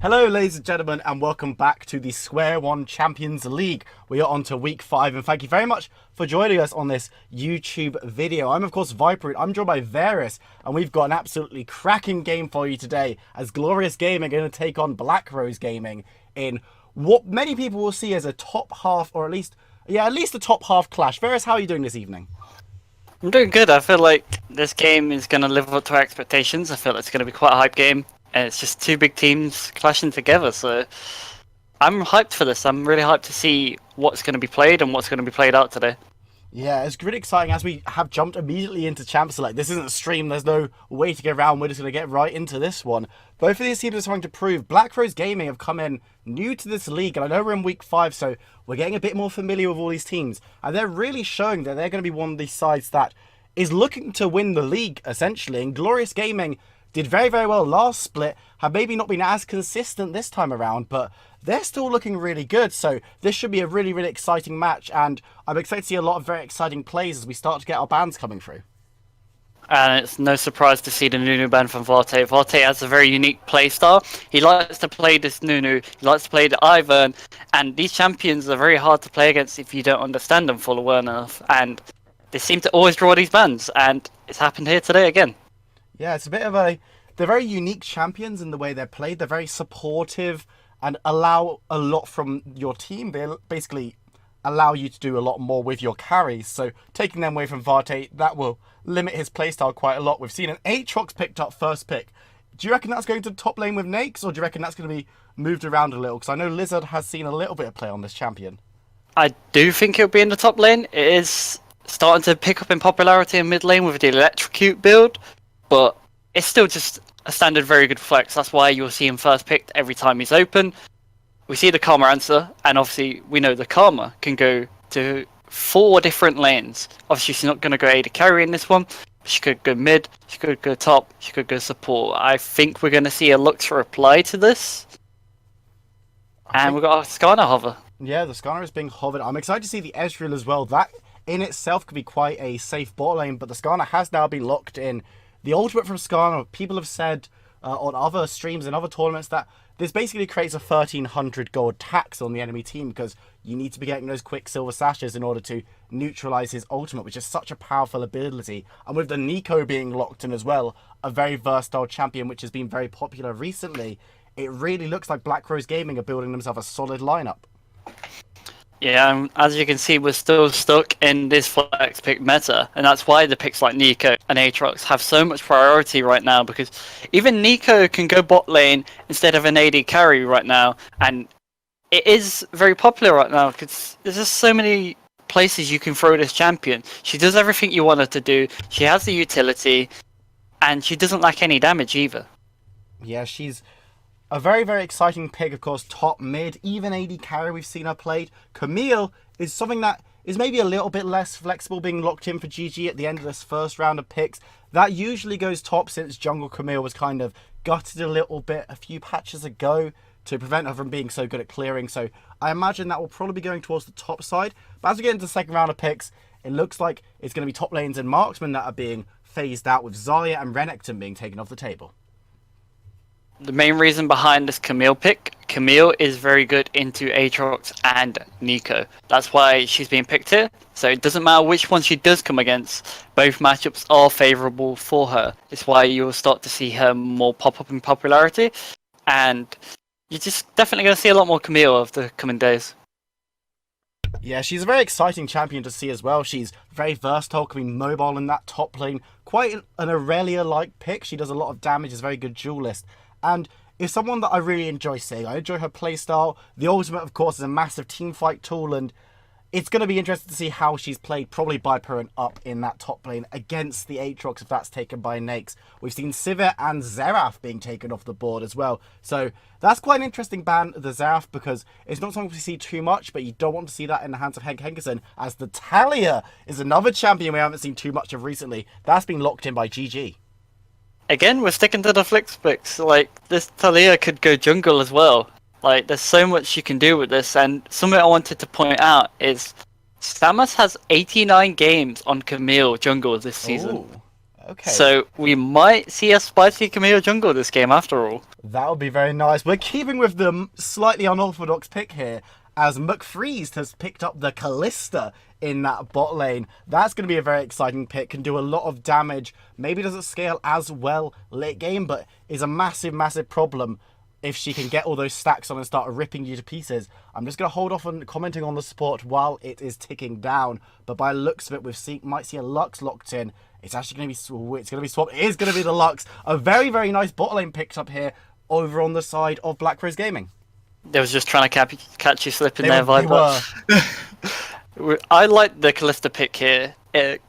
Hello ladies and gentlemen, and welcome back to the SQ1 Champions League. We are on to week 5, and thank you very much for joining us on this YouTube video. I'm of course Viper, I'm joined by Varus, and we've got an absolutely cracking game for you today as Glorious Gaming are going to take on Black Rose Gaming in what many people will see as a top half, or at least a top half clash. Varus, how are you doing this evening? I'm doing good. I feel like this game is going to live up to our expectations. I feel it's going to be quite a hype game. And it's just two big teams clashing together. So I'm hyped for this. I'm really hyped to see what's going to be played and what's going to be played out today. Yeah, it's really exciting as we have jumped immediately into Champ Select. This isn't a stream, there's no way to get around. We're just going to get right into this one. Both of these teams are trying to prove. Black Rose Gaming have come in new to this league, and I know we're in week 5, so we're getting a bit more familiar with all these teams. And they're really showing that they're going to be one of these sides that is looking to win the league, essentially. And Glorious Gaming did very, very well last split, have maybe not been as consistent this time around, but they're still looking really good. So this should be a really, really exciting match, and I'm excited to see a lot of very exciting plays as we start to get our bans coming through. And it's no surprise to see the Nunu ban from Varte. Varte has a very unique play style. He likes to play this Nunu, he likes to play the Ivern, and these champions are very hard to play against if you don't understand them full well enough. And they seem to always draw these bans, and it's happened here today again. Yeah, it's a bit of they're very unique champions in the way they're played. They're very supportive and allow a lot from your team. They basically allow you to do a lot more with your carries. So taking them away from Varte, that will limit his playstyle quite a lot. We've seen an Aatrox picked up first pick. Do you reckon that's going to top lane with Nakes, or do you reckon that's going to be moved around a little? Because I know Lizard has seen a little bit of play on this champion. I do think it'll be in the top lane. It is starting to pick up in popularity in mid lane with the Electrocute build, but it's still just a standard very good flex. That's why you'll see him first picked every time he's open. We see the Karma answer, and obviously we know the Karma can go to 4 different lanes. Obviously she's not going to go AD carry in this one. She could go mid, she could go top, she could go support. I think we're going to see a Luxor reply to this. And we've got our Skarner hover. Yeah, the Skarner is being hovered. I'm excited to see the Ezreal as well. That in itself could be quite a safe bot lane, but the Skarner has now been locked in. The ultimate from Skarner, people have said on other streams and other tournaments that this basically creates a 1300 gold tax on the enemy team, because you need to be getting those quick silver sashes in order to neutralize his ultimate, which is such a powerful ability. And with the Nico being locked in as well, a very versatile champion which has been very popular recently, it really looks like Black Rose Gaming are building themselves a solid lineup. Yeah, as you can see, we're still stuck in this flex pick meta, and that's why the picks like Nico and Aatrox have so much priority right now, because even Nico can go bot lane instead of an AD carry right now, and it is very popular right now because there's just so many places you can throw this champion. She does everything you want her to do, she has the utility, and she doesn't lack any damage either. Yeah, she's a very, very exciting pick, of course, top mid, even AD carry we've seen her played. Camille is something that is maybe a little bit less flexible, being locked in for GG at the end of this first round of picks. That usually goes top, since Jungle Camille was kind of gutted a little bit a few patches ago to prevent her from being so good at clearing. So I imagine that will probably be going towards the top side. But as we get into the second round of picks, it looks like it's going to be top lanes and marksmen that are being phased out, with Zarya and Renekton being taken off the table. The main reason behind this Camille pick, Camille is very good into Aatrox and Nico. That's why she's being picked here. So it doesn't matter which one she does come against, both matchups are favourable for her. It's why you'll start to see her more pop up in popularity. And you're just definitely going to see a lot more Camille over the coming days. Yeah, she's a very exciting champion to see as well. She's very versatile, can be mobile in that top lane. Quite an Aurelia-like pick. She does a lot of damage, is a very good duelist. And is someone that I really enjoy seeing. I enjoy her playstyle. The ultimate, of course, is a massive teamfight tool, and it's going to be interesting to see how she's played, probably by Perrin up in that top lane against the Aatrox if that's taken by Nakes. We've seen Sivir and Xerath being taken off the board as well. So that's quite an interesting ban, the Xerath, because it's not something we see too much, but you don't want to see that in the hands of Henk Henkerson, as the Talia is another champion we haven't seen too much of recently. That's been locked in by GG. Again, we're sticking to the flex picks. Like, this Talia could go jungle as well. Like, there's so much you can do with this, and something I wanted to point out is Samus has 89 games on Camille jungle this season. Ooh, okay. So we might see a spicy Camille jungle this game after all. That would be very nice. We're keeping with the slightly unorthodox pick here, as McFreeze has picked up the Callista in that bot lane. That's going to be a very exciting pick, can do a lot of damage. Maybe doesn't scale as well late game, but is a massive, massive problem if she can get all those stacks on and start ripping you to pieces. I'm just going to hold off on commenting on the support while it is ticking down. But by the looks of it, might see a Lux locked in. It's actually going to be, it's going to be swapped. It is going to be the Lux. A very, very nice bot lane picked up here over on the side of Black Rose Gaming. They was just trying to catch you slipping there, They Viper. I like the Callista pick here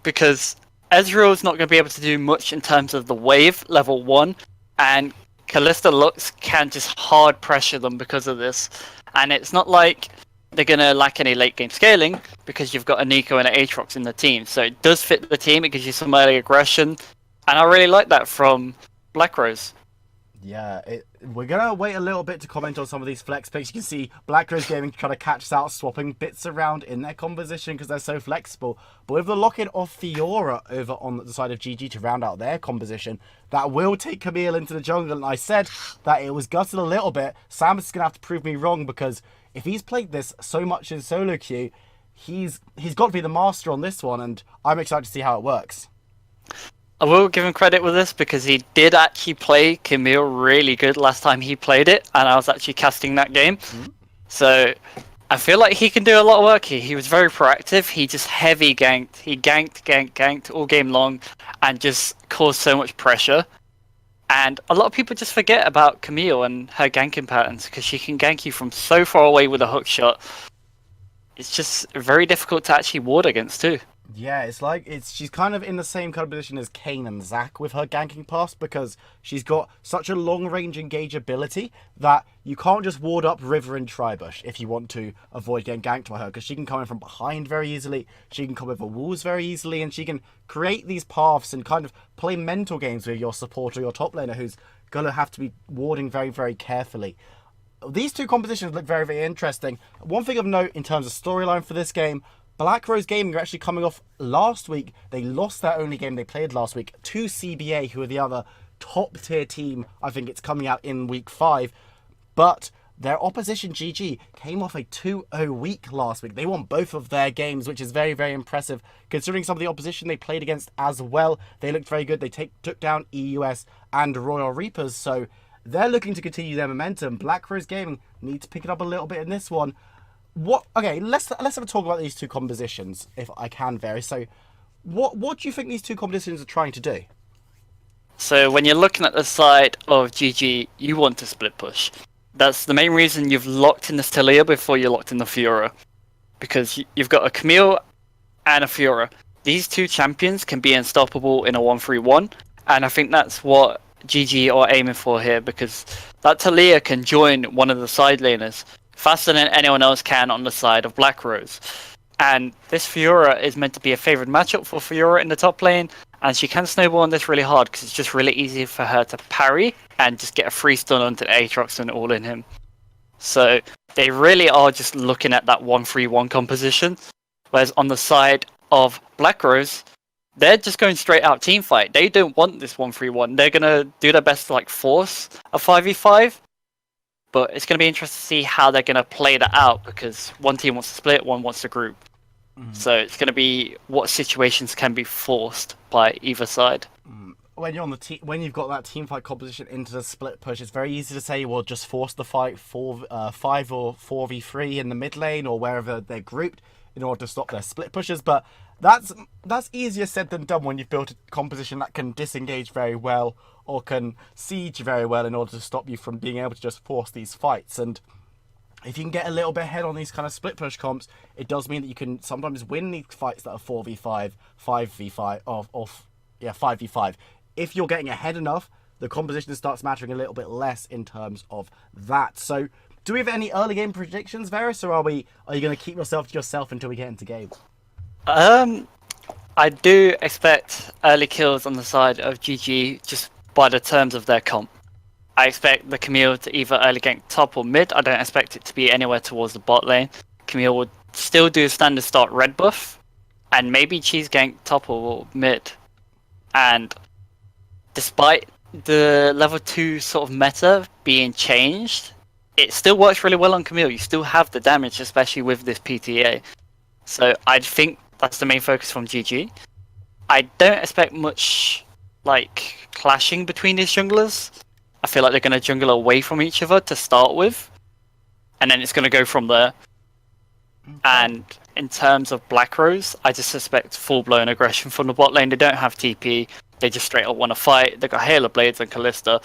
because Ezreal's not going to be able to do much in terms of the wave, level 1, and Callista Lux can just hard pressure them because of this. And it's not like they're going to lack any late game scaling because you've got a Nico and an Aatrox in the team. So it does fit the team, it gives you some early aggression, and I really like that from Black Rose. Yeah, we're going to wait a little bit to comment on some of these flex picks. You can see Black Rose Gaming trying to catch us out, swapping bits around in their composition because they're so flexible. But with the lock-in of Fiora over on the side of GG to round out their composition, that will take Camille into the jungle. And I said that it was gutted a little bit. Sam is going to have to prove me wrong, because if he's played this so much in solo queue, he's got to be the master on this one, and I'm excited to see how it works. I will give him credit with this because he did actually play Camille really good last time he played it, and I was actually casting that game. So I feel like he can do a lot of work here. He was very proactive. He just heavy ganked. He ganked all game long and just caused so much pressure. And a lot of people just forget about Camille and her ganking patterns because she can gank you from so far away with a hook shot. It's just very difficult to actually ward against too. Yeah, she's kind of in the same kind of position as Kayn and Zac with her ganking pass, because she's got such a long range engage ability that you can't just ward up River and Tribush if you want to avoid getting ganked by her, because she can come in from behind very easily, she can come over walls very easily, and she can create these paths and kind of play mental games with your support or your top laner who's going to have to be warding very, very carefully. These two compositions look very, very interesting. One thing of note in terms of storyline for this game, Black Rose Gaming are actually coming off last week. They lost their only game they played last week to CBA, who are the other top tier team. I think it's coming out in week 5. But their opposition, GG, came off a 2-0 week last week. They won both of their games, which is very, very impressive. Considering some of the opposition they played against as well, they looked very good. They took down EUS and Royal Reapers, so they're looking to continue their momentum. Black Rose Gaming need to pick it up a little bit in this one. Okay, let's have a talk about these two compositions, if I can vary. So, what do you think these two compositions are trying to do? So when you're looking at the side of GG, you want to split push. That's the main reason you've locked in the Talia before you locked in the Fiora, because you've got a Camille and a Fiora. These two champions can be unstoppable in a 1-3-1, and I think that's what GG are aiming for here, because that Talia can join one of the side laners faster than anyone else can on the side of Black Rose. And this Fiora is meant to be a favoured matchup for Fiora in the top lane, and she can snowball on this really hard because it's just really easy for her to parry and just get a free stun onto Aatrox and all in him. So they really are just looking at that 1-3-1 composition, whereas on the side of Black Rose, they're just going straight out team fight. They don't want this 1-3-1. They're going to do their best to like force a 5v5, but it's going to be interesting to see how they're going to play that out, because one team wants to split, one wants to group. So it's going to be what situations can be forced by either side. When you're on the when you've got that team fight composition into the split push, it's very easy to say, well, just force the fight 5 or 4v3 in the mid lane or wherever they're grouped in order to stop their split pushes. But that's easier said than done when you've built a composition that can disengage very well or can siege very well in order to stop you from being able to just force these fights. And if you can get a little bit ahead on these kind of split push comps, it does mean that you can sometimes win these fights that are 4v5, 5v5, or 5v5. If you're getting ahead enough, the composition starts mattering a little bit less in terms of that. So, do we have any early game predictions, Varus, or are you going to keep yourself to yourself until we get into game? I do expect early kills on the side of GG just by the terms of their comp. I expect the Camille to either early gank top or mid. I don't expect it to be anywhere towards the bot lane. Camille would still do standard start red buff, and maybe cheese gank top or mid. And despite the level 2 sort of meta being changed, it still works really well on Camille. You still have the damage, especially with this PTA. So I think that's the main focus from GG. I don't expect much like clashing between these junglers. I feel like they're going to jungle away from each other to start with, and then it's going to go from there. And in terms of Black Rose, I just suspect full-blown aggression from the bot lane. They don't have TP. They just straight up want to fight. They got Halo Blades and Callista.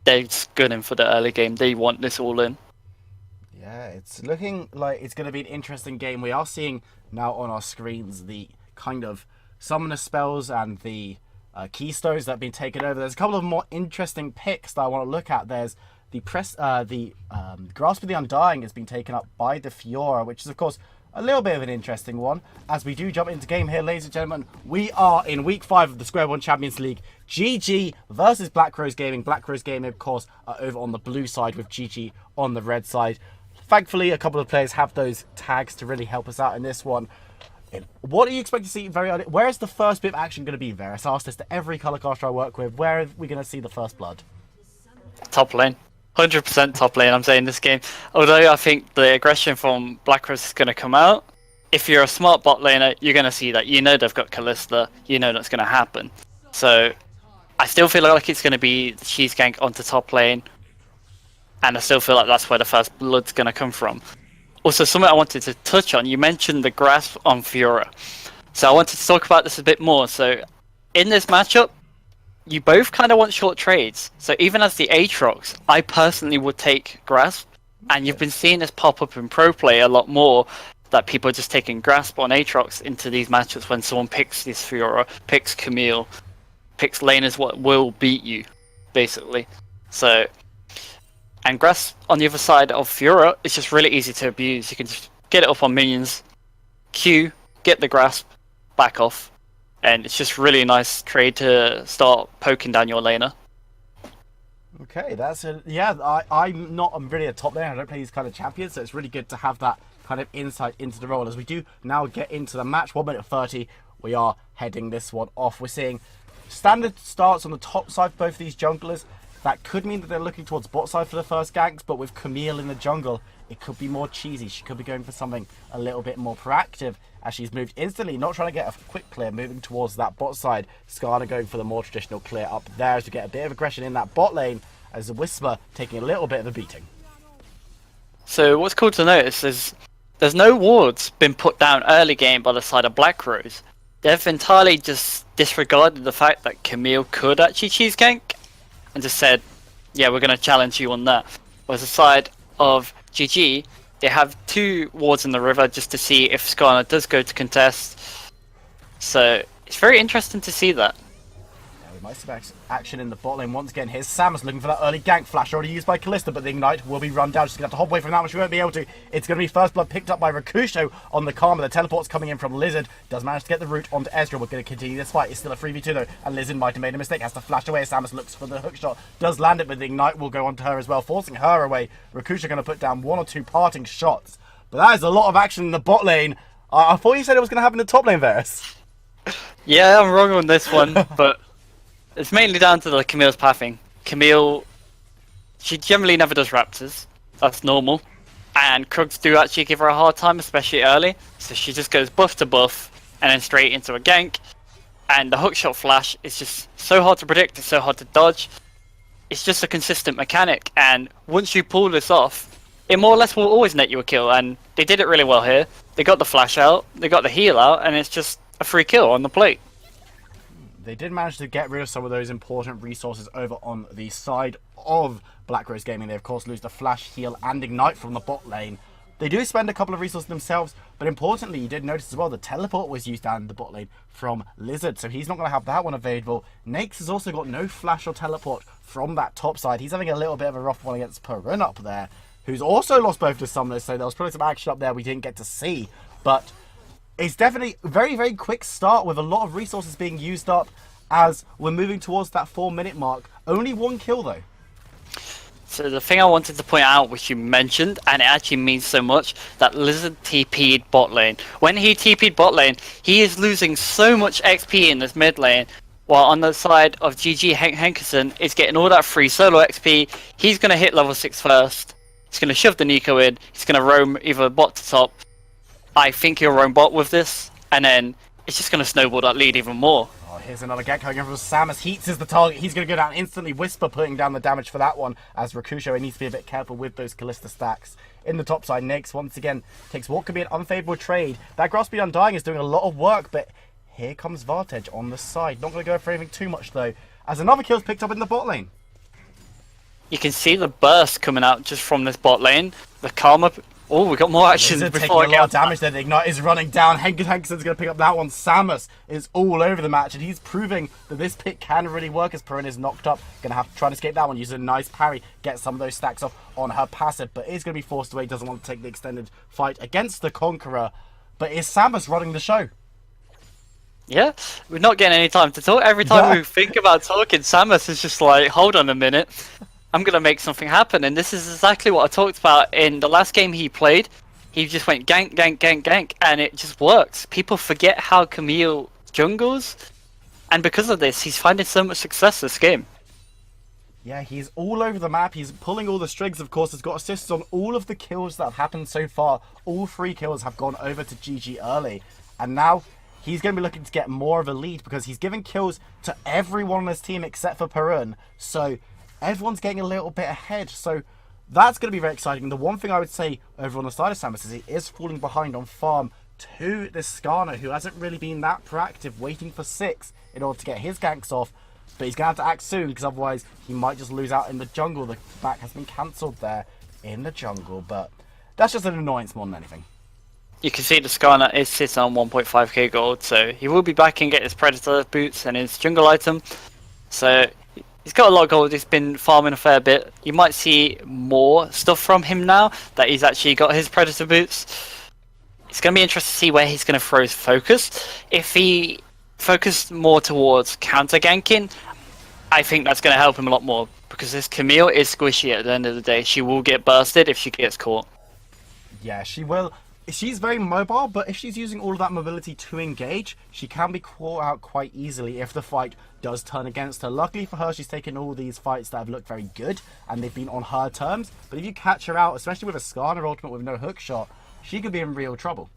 They're just gunning for the early game. They want this all in. Yeah, it's looking like it's going to be an interesting game. We are seeing now on our screens the kind of summoner spells and the keystones that have been taken over. There's a couple of more interesting picks that I want to look at. There's the Grasp of the Undying has been taken up by the Fiora, which is of course a little bit of an interesting one. As we do jump into game here, ladies and gentlemen, we are in week 5 of the SQ1 Champions League. GG versus Black Rose Gaming. Black Rose Gaming, of course, are over on the blue side with GG on the red side. Thankfully, a couple of players have those tags to really help us out in this one. What do you expect to see very early? Where is the first bit of action going to be, Varus? I ask this to every colour caster I work with. Where are we going to see the first blood? Top lane. 100% top lane, I'm saying this game. Although I think the aggression from Black Rose is going to come out. If you're a smart bot laner, you're going to see that. You know they've got Callista. You know that's going to happen. So I still feel like it's going to be the cheese gank onto top lane. And I still feel like that's where the first blood's going to come from. Also, something I wanted to touch on. You mentioned the grasp on Fiora. So I wanted to talk about this a bit more. So in this matchup, you both kind of want short trades. So even as the Aatrox, I personally would take grasp. And you've been seeing this pop up in pro play a lot more, that people are just taking grasp on Aatrox into these matchups when someone picks this Fiora, picks Camille, picks laners what will beat you, basically. So, and grasp on the other side of Fiora is just really easy to abuse. You can just get it up on minions, Q, get the grasp, back off. And it's just really nice trade to start poking down your laner. Okay, that's a I'm really a top laner. I don't play these kind of champions, so it's really good to have that kind of insight into the role. As we do now get into the match, 1 minute 30, we are heading this one off. We're seeing standard starts on the top side for both of these junglers. That could mean that they're looking towards bot side for the first ganks, but with Camille in the jungle, it could be more cheesy. She could be going for something a little bit more proactive, as she's moved instantly, not trying to get a quick clear, moving towards that bot side. Skarner going for the more traditional clear up there as we get a bit of aggression in that bot lane, as the Whisper taking a little bit of a beating. So what's cool to notice is there's no wards been put down early game by the side of Black Rose. They've entirely just disregarded the fact that Camille could actually cheese gank and just said, yeah, we're going to challenge you on that. Whereas the side of GG, they have 2 wards in the river just to see if Skarner does go to contest. So it's very interesting to see that. Yeah, we might see action in the bot lane once again. Here's Samus looking for that early gank flash, already used by Callista, but the Ignite will be run down. She's going to have to hop away from that one. She won't be able to. It's going to be first blood picked up by Rakusho on the Karma. The teleport's coming in from Lizard. Does manage to get the route onto Ezreal. We're going to continue this fight. It's still a 3v2 though, and Lizard might have made a mistake. Has to flash away as Samus looks for the hook shot. Does land it, but the Ignite will go onto her as well, forcing her away. Rakusho going to put down 1 or 2 parting shots. But that is a lot of action in the bot lane. I thought you said it was going to happen in the top lane, Varus. Yeah, I'm wrong on this one, but it's mainly down to the Camille's pathing. Camille, she generally never does Raptors. That's normal. And Krugs do actually give her a hard time, especially early. So she just goes buff to buff, and then straight into a gank. And the hookshot flash is just so hard to predict, it's so hard to dodge. It's just a consistent mechanic, and once you pull this off, it more or less will always net you a kill, and they did it really well here. They got the flash out, they got the heal out, and it's just a free kill on the plate. They did manage to get rid of some of those important resources over on the side of Black Rose Gaming. They of course lose the flash, heal, and ignite from the bot lane. They do spend a couple of resources themselves, but importantly, you did notice as well the teleport was used down the bot lane from Lizard, so he's not going to have that one available. Nakes has also got no flash or teleport from that top side. He's having a little bit of a rough one against Perun up there, who's also lost both the summoners, so there was probably some action up there we didn't get to see. But it's definitely a very, very quick start with a lot of resources being used up as we're moving towards that 4-minute mark. Only 1 kill though. So the thing I wanted to point out, which you mentioned, and it actually means so much, that Lizard TP'd bot lane. When he TP'd bot lane, he is losing so much XP in this mid lane, While on the side of GG, Hank Hankerson is getting all that free solo XP. He's going to hit level 6 first. He's going to shove the Nico in. He's going to roam either bot to top. I think he'll roam bot with this. And then it's just going to snowball that lead even more. Oh, here's another gank coming in from Samus. Heats is the target. He's going to go down instantly. Whisper putting down the damage for that one. As Rakusho needs to be a bit careful with those Callista stacks. In the top side, Nyx once again takes what could be an unfavorable trade. That Grass Speed Undying is doing a lot of work, but here comes Vartej on the side. Not going to go for anything too much though, as another kill's picked up in the bot lane. You can see the burst coming out just from this bot lane. The Karma... Oh, we got more action Lizard before taking a lot of damage there. The Ignite is running down. Hankerson's going to pick up that one. Samus is all over the match, and he's proving that this pick can really work as Perrin is knocked up. Going to have to try and escape that one. Use a nice parry. Get some of those stacks off on her passive, but is going to be forced away. Doesn't want to take the extended fight against the Conqueror. But is Samus running the show? Yeah, we're not getting any time to talk. Every time we think about talking, Samus is just like, hold on a minute. I'm going to make something happen. And this is exactly what I talked about in the last game he played. He just went gank, gank, gank, gank, and it just works. People forget how Camille jungles. And because of this, he's finding so much success this game. Yeah, he's all over the map. He's pulling all the strings, of course. Has got assists on all of the kills that have happened so far. All 3 kills have gone over to GG early. And now he's going to be looking to get more of a lead because he's giving kills to everyone on his team except for Perrin. So everyone's getting a little bit ahead, so that's going to be very exciting. The one thing I would say over on the side of Samus is he is falling behind on farm to this Skarner, who hasn't really been that proactive, waiting for 6 in order to get his ganks off. But he's going to have to act soon, because otherwise he might just lose out in the jungle. The back has been cancelled there in the jungle, but that's just an annoyance more than anything. You can see the Skarner is sitting on 1.5k gold, so he will be back and get his Predator boots and his jungle item. So he's got a lot of gold. He's been farming a fair bit. You might see more stuff from him now that he's actually got his Predator boots. It's going to be interesting to see where he's going to throw his focus. If he focused more towards counter ganking, I think that's going to help him a lot more, because this Camille is squishy at the end of the day. She will get bursted if she gets caught. Yeah, she will. She's very mobile, but if she's using all of that mobility to engage, she can be caught out quite easily if the fight does turn against her. Luckily for her, she's taken all these fights that have looked very good, and they've been on her terms. But if you catch her out, especially with a Skarner ultimate with no hook shot, she could be in real trouble.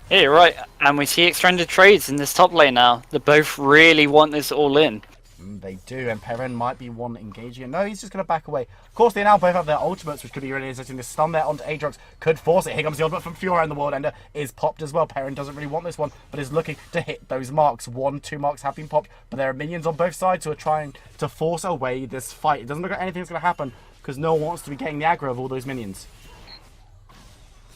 Yeah, you're right. And we see extended trades in this top lane now. They both really want this all in. They do, and Perrin might be one engaging. No, he's just going to back away. Of course, they now both have their ultimates, which could be really interesting. The stun there onto Aatrox could force it. Here comes the ultimate from Fiora, and the World Ender is popped as well. Perrin doesn't really want this one, but is looking to hit those marks. 1, 2 marks have been popped, but there are minions on both sides who are trying to force away this fight. It doesn't look like anything's going to happen, because no one wants to be getting the aggro of all those minions.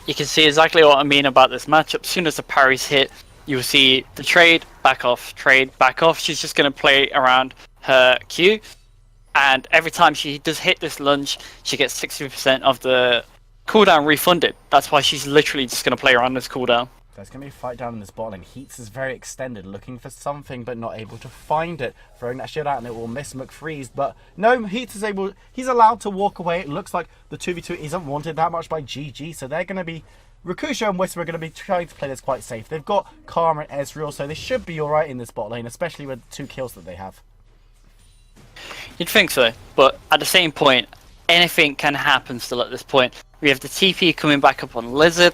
You can see exactly what I mean about this matchup. As soon as the parries hit, you'll see the trade, back off, trade, back off. She's just going to play around her Q, and every time she does hit this lunge, she gets 60% of the cooldown refunded. That's why she's literally just going to play around this cooldown. There's going to be a fight down in this bot lane. Heats is very extended, looking for something but not able to find it. Throwing that shit out and it will miss McFreeze. But no, Heats is able. He's allowed to walk away. It looks like the 2v2 isn't wanted that much by GG, so they're going to be... Rakusho and Whisper are going to be trying to play this quite safe. They've got Karma and Ezreal, so they should be alright in this bot lane, especially with the 2 kills that they have. You'd think so, but at the same point, anything can happen still at this point. We have the TP coming back up on Lizard.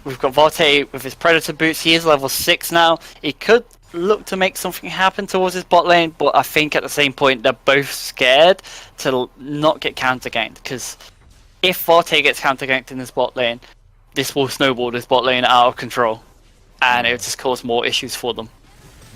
We've got Varte with his Predator boots. He is level 6 now. He could look to make something happen towards his bot lane, but I think at the same point they're both scared to not get counter ganked, because if Varte gets counter ganked in this bot lane, this will snowball this bot lane out of control, and it will just cause more issues for them.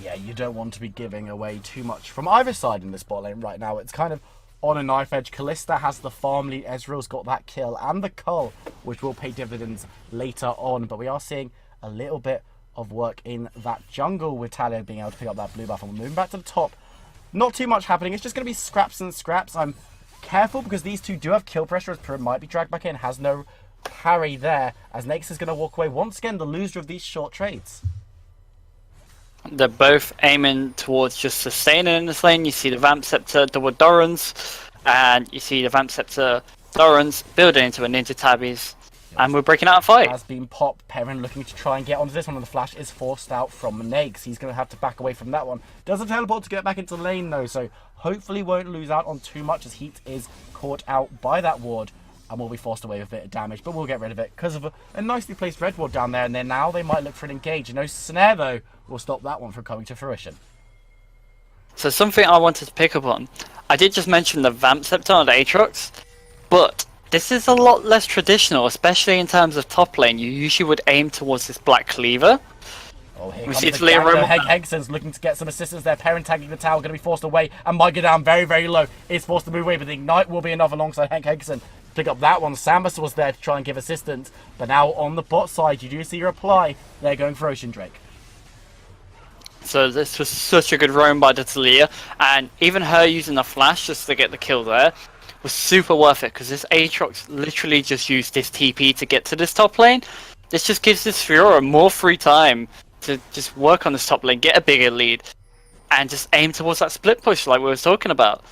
Yeah, you don't want to be giving away too much from either side in this bot lane right now. It's kind of on a knife edge. Callista has the farm lead. Ezreal's got that kill and the cull, which will pay dividends later on. But we are seeing a little bit of work in that jungle with Talia being able to pick up that blue buff. And we're moving back to the top. Not too much happening. It's just going to be scraps and scraps. I'm careful because these two do have kill pressure, as Perrin might be dragged back in. Has no parry there, as Nyx is going to walk away. Once again, the loser of these short trades. They're both aiming towards just sustaining in this lane. You see the Vamp Scepter double Dorans, and you see the Vamp Scepter Dorans building into a Ninja Tabbies. And we're breaking out a fight. Has been popped. Perrin looking to try and get onto this one, and the flash is forced out from Nakes. He's going to have to back away from that one. Doesn't teleport to get back into the lane though, so hopefully won't lose out on too much as Heat is caught out by that ward and will be forced away with a bit of damage, but we'll get rid of it because of a nicely placed red ward down there, and then now they might look for an engage. No snare though will stop that one from coming to fruition. So something I wanted to pick up on. I did just mention the Vamp Scepter on the Aatrox, but this is a lot less traditional, especially in terms of top lane. You usually would aim towards this Black Cleaver. Oh, here We comes see the the Leah Gangler. Roman- Hegson's looking to get some assistance there. Perrin tagging the tower, going to be forced away, and might go down very, very low. Is forced to move away, but the Ignite will be enough alongside Hegson. Pick up that one. Samus was there to try and give assistance, but now on the bot side, you do see reply. They're going for Ocean Drake. So this was such a good roam by the Talia, and even her using the flash just to get the kill there was super worth it, because this Aatrox literally just used this TP to get to this top lane. This just gives this Fiora more free time to just work on this top lane, get a bigger lead, and just aim towards that split push like we were talking about.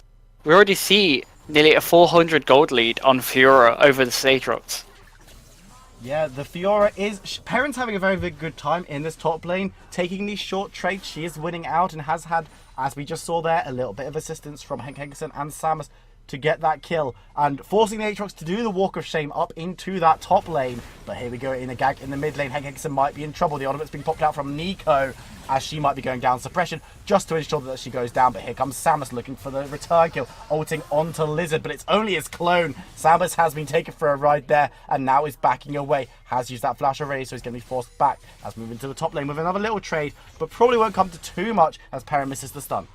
We already see nearly a 400 gold lead on Fiora over the Aatrox. Yeah, the Fiora is... Perrin's having a very, very good time in this top lane, taking these short trades. She is winning out and has had, as we just saw there, a little bit of assistance from Hegson and Samus to get that kill, and forcing the Aatrox to do the walk of shame up into that top lane. But here we go in a gag in the mid lane. Hegson might be in trouble. The ultimate's being popped out from Nico as she might be going down suppression just to ensure that she goes down. But here comes Samus looking for the return kill, ulting onto Lizard, but it's only his clone. Samus has been taken for a ride there and now is backing away. Has used that flash already, so he's going to be forced back. As moving to the top lane with another little trade, but probably won't come to too much as Perrin misses the stun.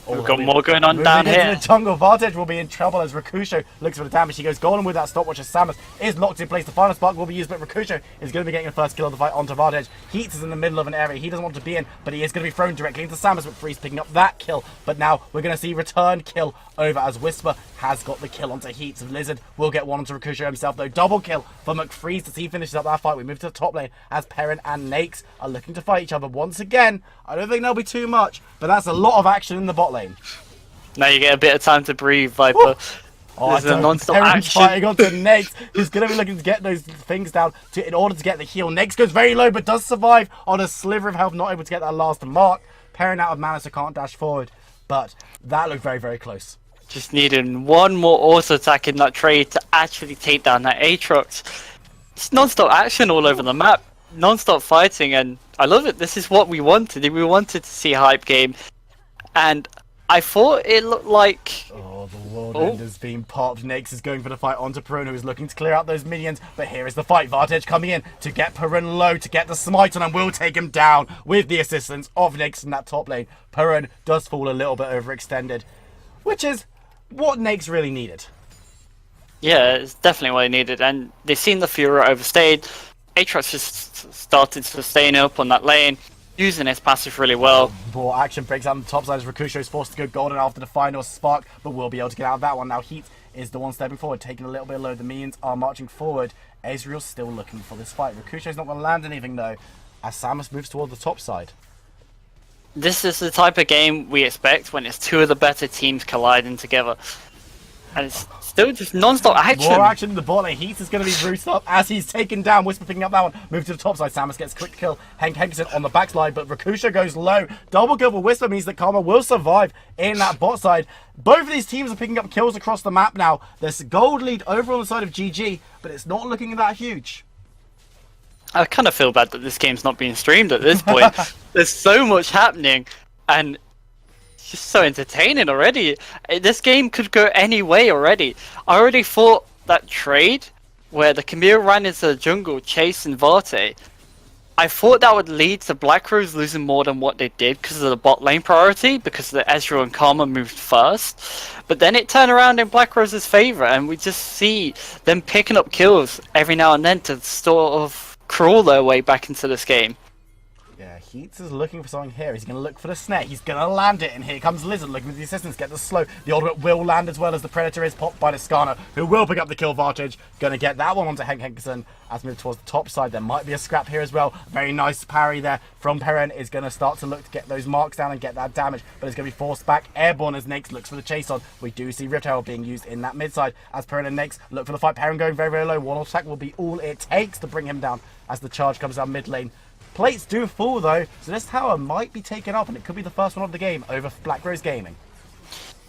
We've got more going on down into here. The jungle. Vartage will be in trouble as Rakusho looks for the damage. He goes golden with that stopwatch as Samus is locked in place. The final spark will be used, but Rakusho is going to be getting the first kill of the fight onto Vartage. Heat is in the middle of an area he doesn't want to be in, but he is going to be thrown directly into Samus, but Freeze picking up that kill. But now we're going to see return kill over as Whisper has got the kill onto Heat. So Lizard will get one onto Rakusho himself, though. Double kill for McFreeze as he finishes up that fight. We move to the top lane as Perrin and Nakes are looking to fight each other once again. I don't think there'll be too much, but that's a lot of action in the bot lane. Now you get a bit of time to breathe, Viper. Oh, There's a non-stop Perrin's action. fighting onto Nakes, who's going to be looking to get those things down in order to get the heal. Nakes goes very low, but does survive on a sliver of health, not able to get that last mark. Perrin out of mana, so can't dash forward. But that looked very, very close. Just needed one more auto attack in that trade to actually take down that Aatrox. It's non-stop action all over the map, non-stop fighting, and I love it. This is what we wanted. We wanted to see a hype game, and I thought it looked like... Oh, the whirlwind has been popped. Nakes is going for the fight onto Perun, who is looking to clear out those minions. But here is the fight. Vartage coming in to get Perun low, to get the smite on, and will take him down with the assistance of Nakes in that top lane. Perun does fall a little bit overextended, which is what Nakes really needed. Yeah, it's definitely what he needed, and they've seen the Fiora overstayed. Aatrox just started sustaining up on that lane, using his passive really well. More action breaks out on the top side as Rakusho is forced to go golden after the final spark, but will be able to get out of that one. Now Heat is the one stepping forward, taking a little bit of load. The minions are marching forward. Ezreal's still looking for this fight. Rakusho's not going to land anything though, as Samus moves toward the top side. This is the type of game we expect when it's two of the better teams colliding together. And it's still just non-stop action. More action in the bot lane. Heat is going to be rooted up as he's taken down. Whisper picking up that one. Move to the top side. Samus gets a quick kill. Hegson on the backslide, but Rakusho goes low. Double kill for Whisper means that Karma will survive in that bot side. Both of these teams are picking up kills across the map now. There's a gold lead over on the side of GG, but it's not looking that huge. I kind of feel bad that this game's not being streamed at this point. There's so much happening, and it's just so entertaining already. This game could go any way already. I already thought that trade where the Camille ran into the jungle chasing Varte, I thought that would lead to Black Rose losing more than what they did because of the bot lane priority, because the Ezreal and Karma moved first. But then it turned around in Black Rose's favour, and we just see them picking up kills every now and then to sort of crawl their way back into this game. Yeah, Heats is looking for something here. He's going to look for the snare. He's going to land it, and here comes Lizard looking for the assistance. Get the slow. The ultimate will land as well as the Predator is popped by the Skarner, who will pick up the kill vantage. Going to get that one onto Hank Henderson as we move towards the top side. There might be a scrap here as well. Very nice parry there from Perrin. Is going to start to look to get those marks down and get that damage, but it's going to be forced back. Airborne as Nakes looks for the chase on. We do see Rift Herald being used in that mid side as Perrin and Nakes look for the fight. Perrin going very, very low. One attack will be all it takes to bring him down as the charge comes down mid lane. Plates do fall though, so this tower might be taken up, and it could be the first one of the game over Black Rose Gaming.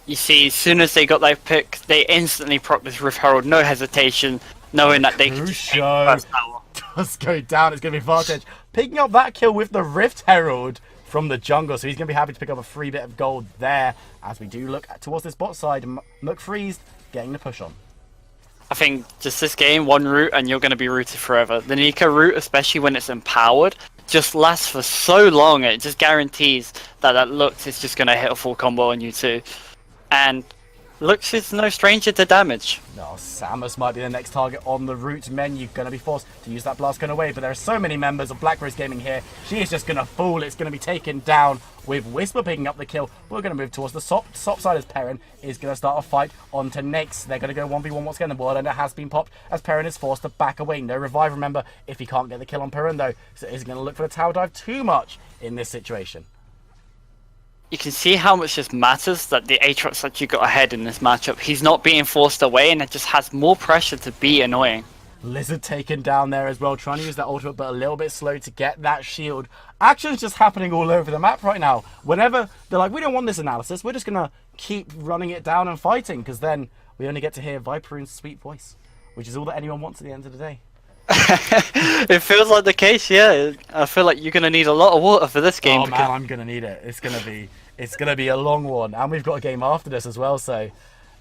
You see, as soon as they got that pick, they instantly proc this Rift Herald, no hesitation, knowing that they could just take the first tower. Does go down, it's going to be Vantage picking up that kill with the Rift Herald from the jungle, so he's going to be happy to pick up a free bit of gold there as we do look towards this bot side. McFreeze getting the push on. I think just this game, one route, and you're going to be rooted forever. The Nika route, especially when it's empowered, just lasts for so long. It just guarantees that that Lux is just going to hit a full combo on you too. And Lux is no stranger to damage. No, Samus might be the next target on the route menu. Going to be forced to use that blast gun away, but there are so many members of Black Rose Gaming here. She is just going to fall. It's going to be taken down with Whisper picking up the kill. We're going to move towards the top side as Perrin is going to start a fight onto Nakes. They're going to go 1v1 once again. The wall ender has been popped as Perrin is forced to back away. No revive, remember, if he can't get the kill on Perrin though. So isn't going to look for the tower dive too much in this situation. You can see how much this matters that the Aatrox actually got ahead in this matchup. He's not being forced away, and it just has more pressure to be annoying. Lizard taken down there as well, trying to use that ultimate, but a little bit slow to get that shield. Action's just happening all over the map right now. Whenever they're like, we don't want this analysis, we're just going to keep running it down and fighting, because then we only get to hear Viperoon's sweet voice, which is all that anyone wants at the end of the day. It feels like the case, yeah. I feel like you're going to need a lot of water for this game. Oh man, I'm going to need it. It's going to be a long one, and we've got a game after this as well, so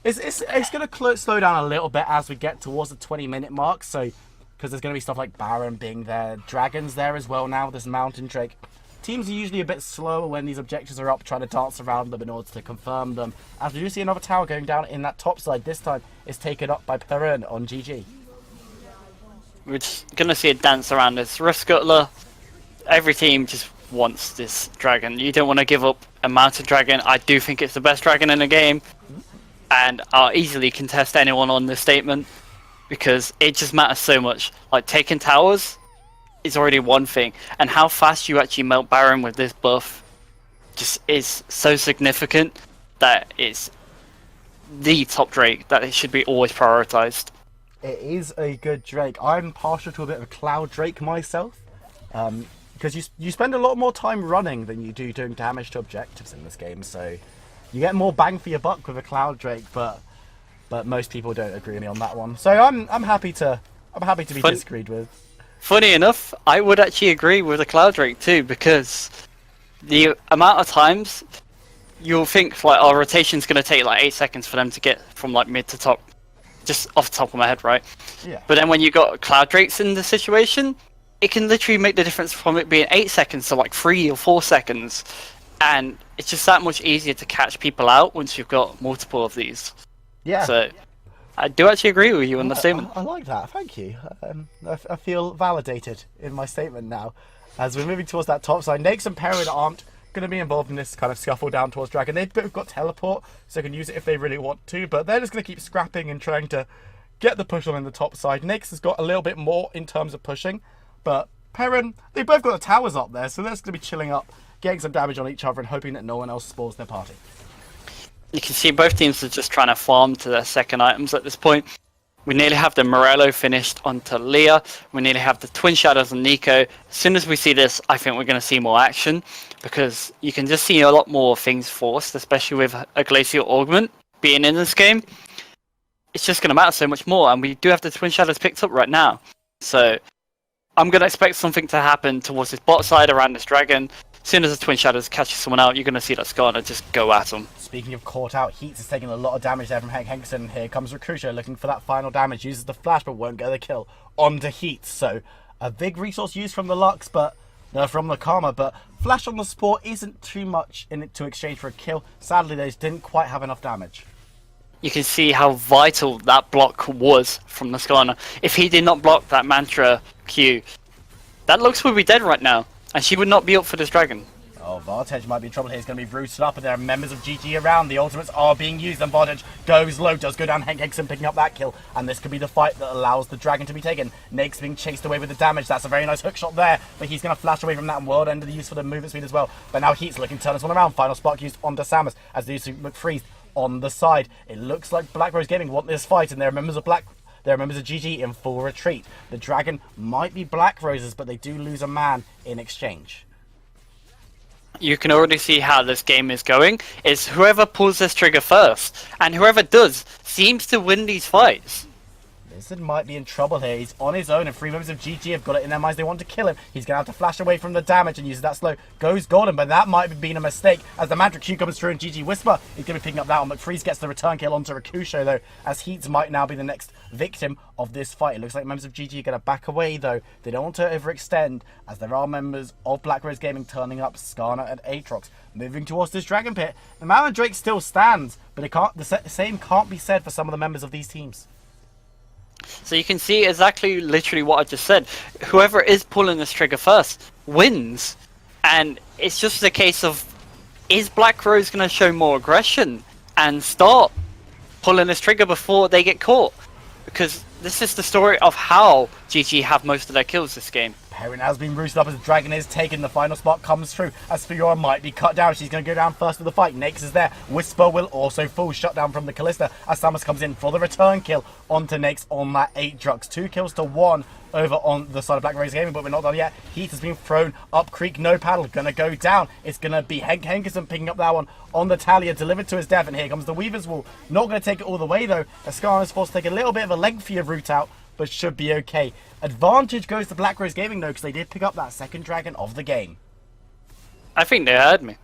it's going to slow down a little bit as we get towards the 20-minute mark, so because there's going to be stuff like Baron being there, Dragons there as well now, this Mountain Drake. Teams are usually a bit slower when these objectives are up, trying to dance around them in order to confirm them, as we do see another tower going down in that top side. This time it's taken up by Perrin on GG. We're just going to see a dance around this Rift Scuttler. Every team just wants this dragon. You don't want to give up a mountain dragon. I do think it's the best dragon in the game, and I'll easily contest anyone on this statement because it just matters so much. Like, taking towers is already one thing, and how fast you actually melt Baron with this buff just is so significant that it's the top Drake that it should be always prioritized. It is a good Drake. I'm partial to a bit of a Cloud Drake myself, because you spend a lot more time running than you do doing damage to objectives in this game, so you get more bang for your buck with a Cloud Drake, but most people don't agree with me on that one. So I'm happy to be disagreed with. Funny enough, I would actually agree with the Cloud Drake too, because the amount of times you'll think like our rotation's going to take like 8 seconds for them to get from like mid to top, just off the top of my head, right? Yeah. But then when you got Cloud Drakes in the situation, it can literally make the difference from it being 8 seconds to like 3 or 4 seconds, and it's just that much easier to catch people out once you've got multiple of these. Yeah. So I do actually agree with you on the statement. I like that. Thank you. I feel validated in my statement now, as we're moving towards that top side. Nakes and Perrin aren't going to be involved in this kind of scuffle down towards Dragon. They've both got teleport, so they can use it if they really want to, but they're just going to keep scrapping and trying to get the push on in the top side. Nakes has got a little bit more in terms of pushing, but Perrin, they both got the towers up there, so they're just going to be chilling up, getting some damage on each other and hoping that no one else spoils their party. You can see both teams are just trying to farm to their second items at this point. We nearly have the Morello finished onto Leah. We nearly have the Twin Shadows on Nico. As soon as we see this, I think we're going to see more action, because you can just see a lot more things forced, especially with a Glacial Augment being in this game. It's just going to matter so much more, and we do have the Twin Shadows picked up right now. So I'm going to expect something to happen towards this bot side around this dragon. As soon as the Twin Shadows catches someone out, you're going to see that Skarner just go at them. Speaking of caught out, Heats is taking a lot of damage there from Hank Henderson. Here comes Recruiter looking for that final damage. Uses the flash but won't get the kill onto Heats. So a big resource used from the Lux, but from the Karma, but flash on the Spore isn't too much in it to exchange for a kill. Sadly, they just didn't quite have enough damage. You can see how vital that block was from the Skarner. If he did not block that Mantra Q, that Lux would be dead right now. And she would not be up for this dragon. Oh, Vartej might be in trouble here. He's going to be rooted up, and there are members of GG around. The ultimates are being used, and Vartej goes low, does go down. Hank Hegson picking up that kill, and this could be the fight that allows the dragon to be taken. Nake's being chased away with the damage. That's a very nice hook shot there, but he's going to flash away from that and world end of the use for the movement speed as well. But now Heat's looking to turn this one around. Final spark used onto Samus as the use of McFreeze on the side. It looks like Black Rose Gaming want this fight, and there are members of GG in full retreat. The dragon might be Black Rose's, but they do lose a man in exchange. You can already see how this game is going. It's whoever pulls this trigger first, and whoever does seems to win these fights. Lizard might be in trouble here. He's on his own, and 3 members of GG have got it in their minds. They want to kill him. He's going to have to flash away from the damage and use that slow. Goes golden, but that might have been a mistake as the Magic Q comes through, and GG Whisper is going to be picking up that one. McFreeze gets the return kill onto Rakusho, though, as Heats might now be the next victim of this fight. It looks like members of GG are going to back away, though. They don't want to overextend, as there are members of Black Rose Gaming turning up, Skarner and Aatrox, moving towards this Dragon Pit. The Mama Drake still stands, but the same can't be said for some of the members of these teams. So you can see exactly literally what I just said. Whoever is pulling this trigger first wins. And it's just a case of, is Black Rose going to show more aggression and start pulling this trigger before they get caught? Because this is the story of how GG have most of their kills this game. Perrin has been roosted up as the dragon is taken. The final spot comes through as Fiora might be cut down. She's going to go down first of the fight. Nake's is there. Whisper will also fall. Shut down from the Callista as Samus comes in for the return kill onto Nake's on that Aatrox. 2 kills to 1 over on the side of Black Rose Gaming, but we're not done yet. Heat has been thrown up creek, no paddle. Gonna go down. It's gonna be Henkerson picking up that one on the Talia, delivered to his death, and here comes the Weaver's Wall. Not gonna take it all the way though. Ascana is forced to take a little bit of a lengthier route out, but should be okay. Advantage goes to Black Rose Gaming though, because they did pick up that second dragon of the game. I think they heard me.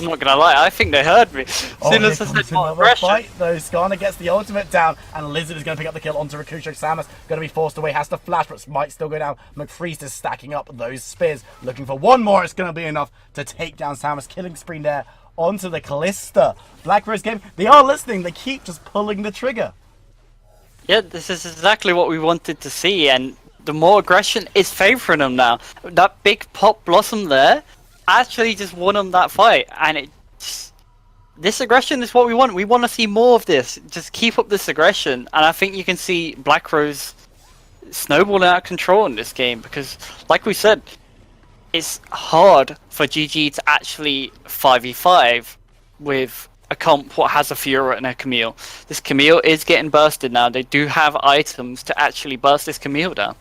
I'm not gonna lie, I think they heard me. As soon as I said another fight though, Skarner gets the ultimate down, and Lizard is going to pick up the kill onto Rakusho. Samus going to be forced away, has to flash, but might still go down. McFreeze is stacking up those spears, looking for one more. It's going to be enough to take down Samus. Killing spree there onto the Callista. Black Rose Game, they are listening, they keep just pulling the trigger. Yeah, this is exactly what we wanted to see, and the more aggression is favouring them now. That big pop blossom there actually just won them that fight, and this aggression is what we want. We want to see more of this. Just keep up this aggression, and I think you can see Black Rose snowballing out of control in this game, because like we said, it's hard for GG to actually 5v5 with a comp what has a Fiora and a Camille. This Camille is getting bursted now. They do have items to actually burst this Camille down.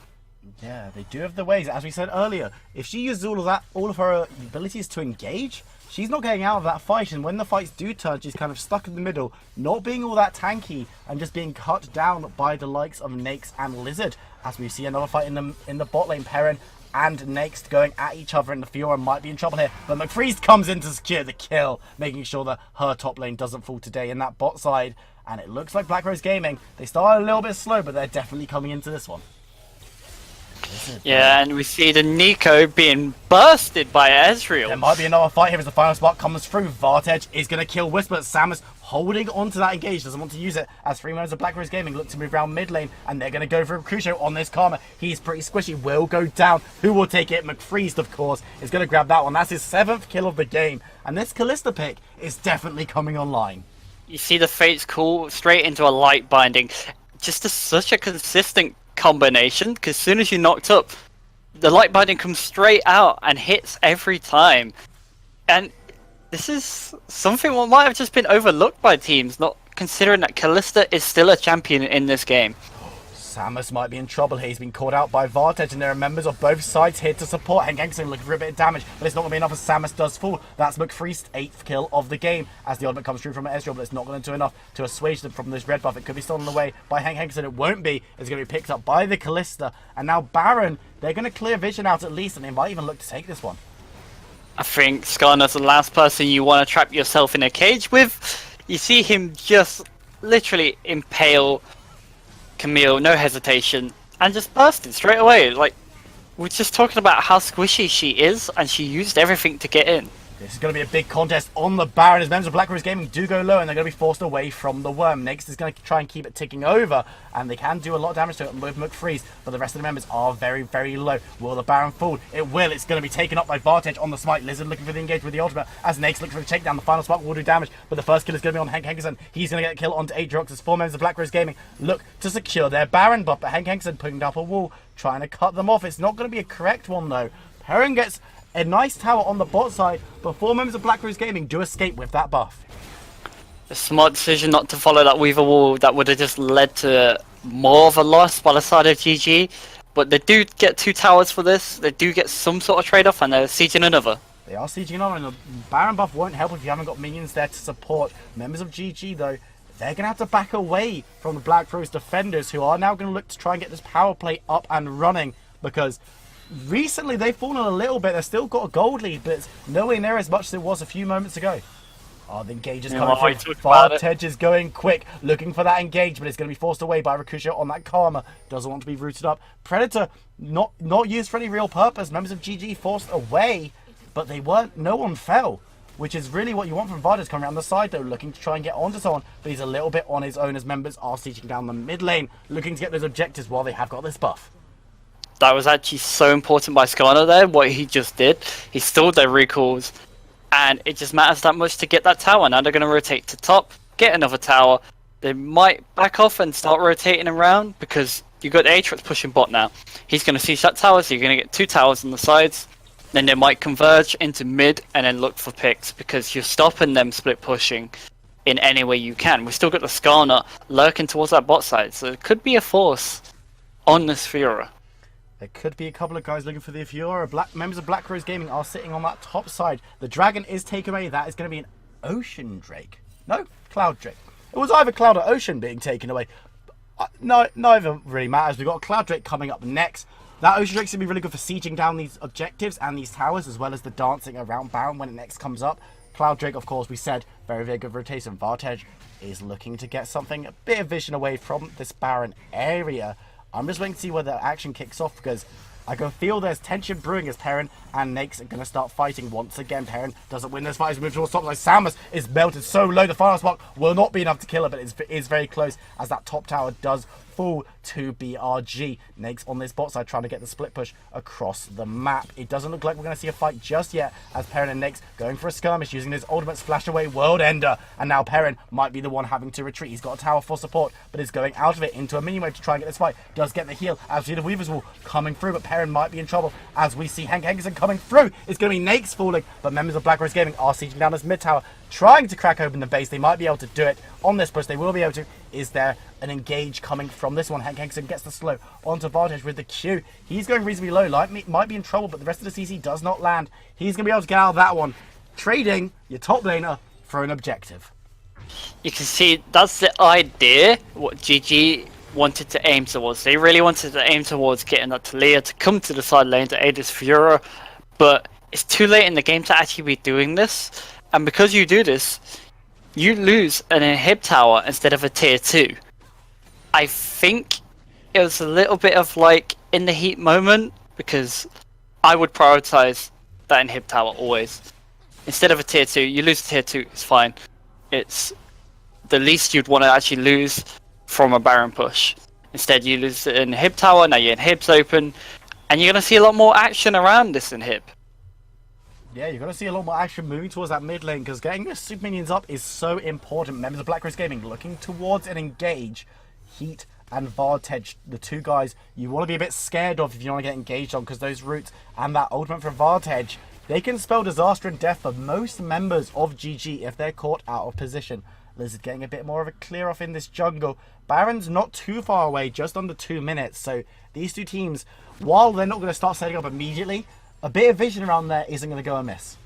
Yeah, they do have the ways. As we said earlier, if she uses all of her abilities to engage, she's not getting out of that fight. And when the fights do turn, she's kind of stuck in the middle, not being all that tanky and just being cut down by the likes of Nakes and Lizard. As we see another fight in the bot lane, Perrin and Nakes going at each other, and the Fiora might be in trouble here. But McFreeze comes in to secure the kill, making sure that her top lane doesn't fall today in that bot side. And it looks like Black Rose Gaming, they started a little bit slow, but they're definitely coming into this one. Yeah, and we see the Nico being bursted by Ezreal. There might be another fight here as the final spark comes through. Vartej is going to kill Whisper. Samus holding on to that engage, doesn't want to use it, as 3 members of Black Rose Gaming look to move around mid lane, and they're going to go for Crucio on this Karma. He's pretty squishy, will go down. Who will take it? McFreeze, of course, is going to grab that one. That's his 7th kill of the game, and this Callista pick is definitely coming online. You see the Fates call straight into a light binding. Just such a consistent combination, because as soon as you knocked up, the light binding comes straight out and hits every time. And this is something what might have just been overlooked by teams, not considering that Callista is still a champion in this game. Samus might be in trouble here. He's been caught out by Vartej, and there are members of both sides here to support. Hengangson looking for a bit of damage, but it's not going to be enough as Samus does fall. That's McFreeze's 8th kill of the game as the ultimate comes through from Ezreal, but it's not going to do enough to assuage them from this red buff. It could be stolen away by Hengangson. It won't be. It's going to be picked up by the Callista, and now Baron, they're going to clear vision out at least, and they might even look to take this one. I think Skarner's the last person you want to trap yourself in a cage with. You see him just literally impale Camille, no hesitation, and just bursted straight away. Like, we're just talking about how squishy she is, and she used everything to get in. This is going to be a big contest on the Baron as members of Black Rose Gaming do go low and they're going to be forced away from the Worm. Next is going to try and keep it ticking over, and they can do a lot of damage to it with McFreeze, but the rest of the members are very, very low. Will the Baron fall? It will. It's going to be taken up by Vartage on the smite. Lizard looking for the engage with the ultimate as Nakes looks for the takedown. The final spark will do damage, but the first kill is going to be on Hank Henkerson. He's going to get a kill onto Aatrox as 4 members of Black Rose Gaming look to secure their Baron buff, but Hank Henkerson putting up a wall, trying to cut them off. It's not going to be a correct one though. Perrin gets a nice tower on the bot side, but 4 members of Black Rose Gaming do escape with that buff. A smart decision not to follow that Weaver wall. That would have just led to more of a loss by the side of GG. But they do get 2 towers for this. They do get some sort of trade-off, and they're sieging another. They are sieging another, and the Baron buff won't help if you haven't got minions there to support. Members of GG, though, they're going to have to back away from the Black Rose defenders, who are now going to look to try and get this power play up and running, because recently they've fallen a little bit. They've still got a gold lead, but it's nowhere near as much as it was a few moments ago. Oh, the engage is coming through. Vartage is going quick, looking for that engage, but it's going to be forced away by Rakusho on that Karma. Doesn't want to be rooted up. Predator, not used for any real purpose. Members of GG forced away, but they weren't. No one fell, which is really what you want from Vartage coming around the side, though, looking to try and get onto someone, but he's a little bit on his own as members are sieging down the mid lane, looking to get those objectives while they have got this buff. That was actually so important by Skarner there, what he just did. He stalled their recalls, and it just matters that much to get that tower. Now they're going to rotate to top, get another tower. They might back off and start rotating around, because you've got Aatrox pushing bot now. He's going to siege that tower, so you're going to get 2 towers on the sides. Then they might converge into mid and then look for picks, because you're stopping them split pushing in any way you can. We've still got the Skarner lurking towards that bot side, so it could be a force on this Fiora. There could be a couple of guys looking for the Fiora. Members of Black Rose Gaming are sitting on that top side. The dragon is taken away. That is going to be an Ocean Drake. No, Cloud Drake. It was either Cloud or Ocean being taken away. No, neither really matters. We've got a Cloud Drake coming up next. That Ocean Drake's going to be really good for sieging down these objectives and these towers, as well as the dancing around Baron when it next comes up. Cloud Drake, of course, we said, very, very good rotation. Vartage is looking to get something, a bit of vision away from this Baron area. I'm just waiting to see where the action kicks off, because I can feel there's tension brewing as Perrin and Nakes are going to start fighting once again. Perrin doesn't win this fight as we move towards top. Like Samus is melted so low, the final spark will not be enough to kill her, but it is very close as that top tower does fall to BRG. Nakes on this bot side trying to get the split push across the map. It doesn't look like we're going to see a fight just yet, as Perrin and Nakes going for a skirmish using his ultimate splash away world ender, and now Perrin might be the one having to retreat. He's got a tower for support, but is going out of it into a mini wave to try and get this fight. Does get the heal as we see the Weaver's Wall coming through, but Perrin might be in trouble as we see Hank Henkerson coming through. It's going to be Nakes falling, but members of Black Rose Gaming are sieging down this mid tower, trying to crack open the base. They might be able to do it on this push. They will be able to. Is there an engage coming from this one? Hank Henkerson gets the slow onto Vartage with the Q. He's going reasonably low. Might be in trouble, but the rest of the CC does not land. He's going to be able to get out of that one. Trading your top laner for an objective. You can see that's the idea, what GG wanted to aim towards. They really wanted to aim towards getting that Talia to come to the side lane to aid this Fiora, but it's too late in the game to actually be doing this. And because you do this, you lose an inhib tower instead of a tier 2. I think it was a little bit of like in the heat moment, because I would prioritize that inhib tower always. Instead of a tier 2, you lose a tier 2, it's fine. It's the least you'd want to actually lose from a Baron push. Instead you lose an inhib tower, now your inhib's open, and you're going to see a lot more action around this inhib. Yeah, you're going to see a lot more action moving towards that mid lane, because getting the super minions up is so important. Members of Black Rose Gaming looking towards an engage. Heat and Vartage, the 2 guys you want to be a bit scared of if you want to get engaged on, because those roots and that ultimate from Vartage, they can spell disaster and death for most members of GG if they're caught out of position. Lizard getting a bit more of a clear off in this jungle. Baron's not too far away, just under 2 minutes. So these 2 teams, while they're not going to start setting up immediately, a bit of vision around there isn't going to go amiss.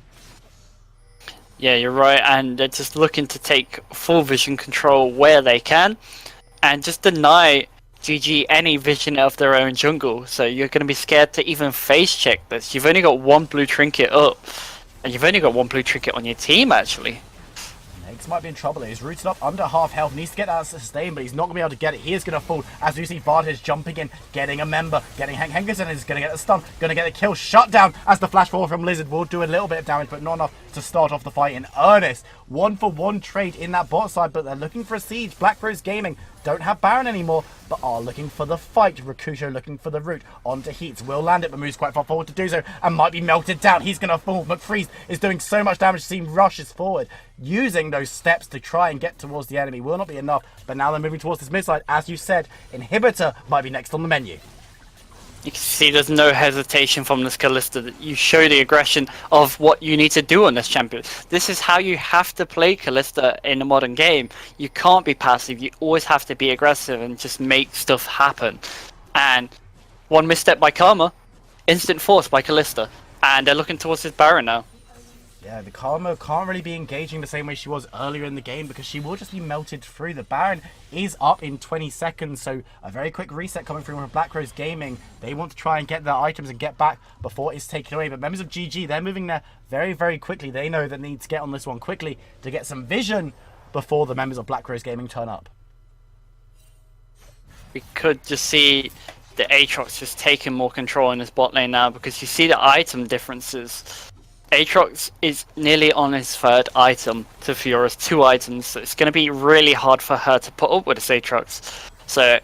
Yeah, you're right, and they're just looking to take full vision control where they can, and just deny GG any vision of their own jungle. So you're going to be scared to even face check this. You've only got 1 blue trinket up, and you've only got 1 blue trinket on your team, actually. Next might be in trouble. He's rooted up under half health. Needs to get that sustain, but he's not going to be able to get it. He is going to fall as we see Vartage jumping in, getting a member, getting Hank Henderson is going to get the stun, going to get the kill. Shut down as the flash forward from Lizard will do a little bit of damage, but not enough to start off the fight in earnest. 1-for-1 trade in that bot side, but they're looking for a siege. Black Rose Gaming don't have Baron anymore, but are looking for the fight. Rakujo looking for the root onto Heats. Will land it, but moves quite far forward to do so, and might be melted down. He's going to fall. McFreeze is doing so much damage. Team rushes forward, using those steps to try and get towards the enemy. Will not be enough, but now they're moving towards this mid side. As you said, Inhibitor might be next on the menu. You can see there's no hesitation from this Kalista. You show the aggression of what you need to do on this champion. This is how you have to play Kalista in a modern game. You can't be passive. You always have to be aggressive and just make stuff happen. And one misstep by Karma, instant force by Kalista. And they're looking towards his Baron now. Yeah, the Karma can't really be engaging the same way she was earlier in the game because she will just be melted through. The Baron is up in 20 seconds, so a very quick reset coming through from Black Rose Gaming. They want to try and get their items and get back before it's taken away. But members of GG, they're moving there very, very quickly. They know they need to get on this one quickly to get some vision before the members of Black Rose Gaming turn up. We could just see the Aatrox just taking more control in this bot lane now because you see the item differences. Aatrox is nearly on his third item to Fiora's 2 items, so it's going to be really hard for her to put up with this Aatrox. So,